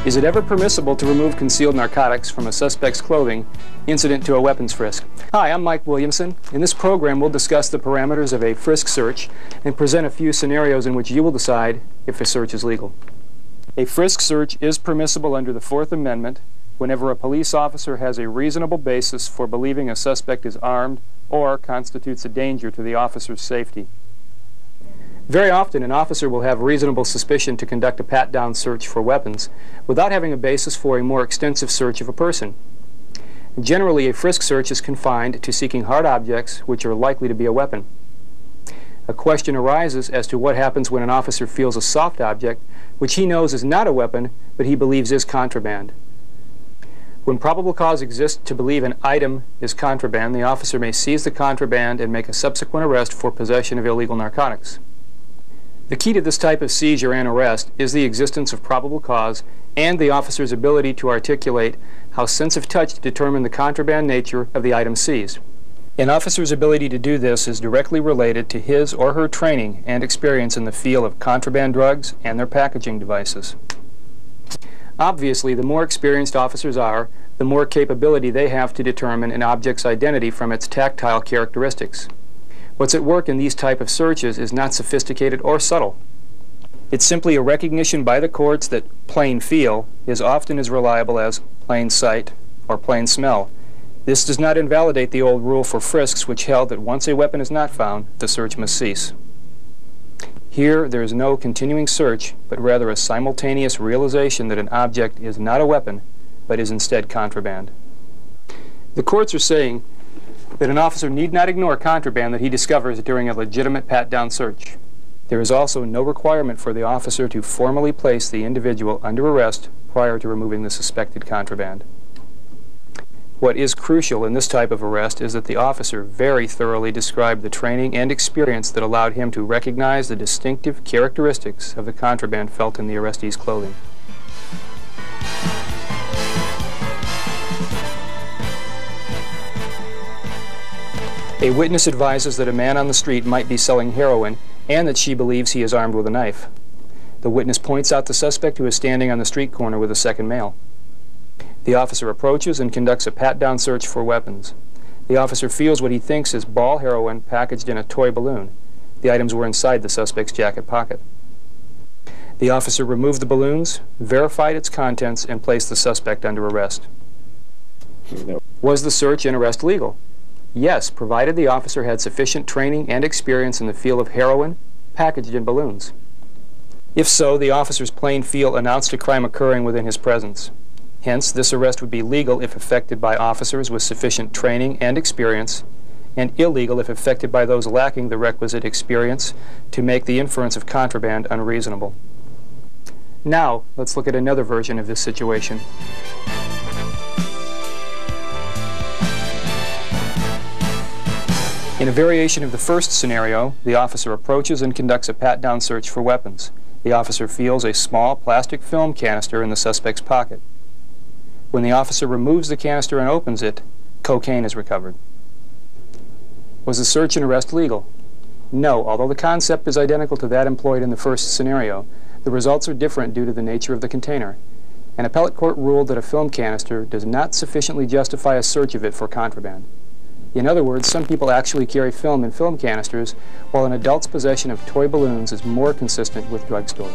Is it ever permissible to remove concealed narcotics from a suspect's clothing incident to a weapons frisk? Hi, I'm Mike Williamson. In this program, we'll discuss the parameters of a frisk search and present a few scenarios in which you will decide if a search is legal. A frisk search is permissible under the Fourth Amendment whenever a police officer has a reasonable basis for believing a suspect is armed or constitutes a danger to the officer's safety. Very often, an officer will have reasonable suspicion to conduct a pat-down search for weapons without having a basis for a more extensive search of a person. Generally, a frisk search is confined to seeking hard objects which are likely to be a weapon. A question arises as to what happens when an officer feels a soft object which he knows is not a weapon, but he believes is contraband. When probable cause exists to believe an item is contraband, the officer may seize the contraband and make a subsequent arrest for possession of illegal narcotics. The key to this type of seizure and arrest is the existence of probable cause and the officer's ability to articulate how sense of touch determine the contraband nature of the item seized. An officer's ability to do this is directly related to his or her training and experience in the field of contraband drugs and their packaging devices. Obviously, the more experienced officers are, the more capability they have to determine an object's identity from its tactile characteristics. What's at work in these type of searches is not sophisticated or subtle. It's simply a recognition by the courts that plain feel is often as reliable as plain sight or plain smell. This does not invalidate the old rule for frisks which held that once a weapon is not found, the search must cease. Here, there is no continuing search, but rather a simultaneous realization that an object is not a weapon, but is instead contraband. The courts are saying that an officer need not ignore contraband that he discovers during a legitimate pat-down search. There is also no requirement for the officer to formally place the individual under arrest prior to removing the suspected contraband. What is crucial in this type of arrest is that the officer very thoroughly describe the training and experience that allowed him to recognize the distinctive characteristics of the contraband felt in the arrestee's clothing. A witness advises that a man on the street might be selling heroin and that she believes he is armed with a knife. The witness points out the suspect who is standing on the street corner with a second male. The officer approaches and conducts a pat-down search for weapons. The officer feels what he thinks is ball heroin packaged in a toy balloon. The items were inside the suspect's jacket pocket. The officer removed the balloons, verified its contents, and placed the suspect under arrest. Was the search and arrest legal? Yes, provided the officer had sufficient training and experience in the field of heroin packaged in balloons. If so, the officer's plain feel announced a crime occurring within his presence. Hence, this arrest would be legal if effected by officers with sufficient training and experience, and illegal if effected by those lacking the requisite experience to make the inference of contraband unreasonable. Now, let's look at another version of this situation. In a variation of the first scenario, the officer approaches and conducts a pat-down search for weapons. The officer feels a small plastic film canister in the suspect's pocket. When the officer removes the canister and opens it, cocaine is recovered. Was the search and arrest legal? No, although the concept is identical to that employed in the first scenario, the results are different due to the nature of the container. An appellate court ruled that a film canister does not sufficiently justify a search of it for contraband. In other words, some people actually carry film in film canisters, while an adult's possession of toy balloons is more consistent with drug storage.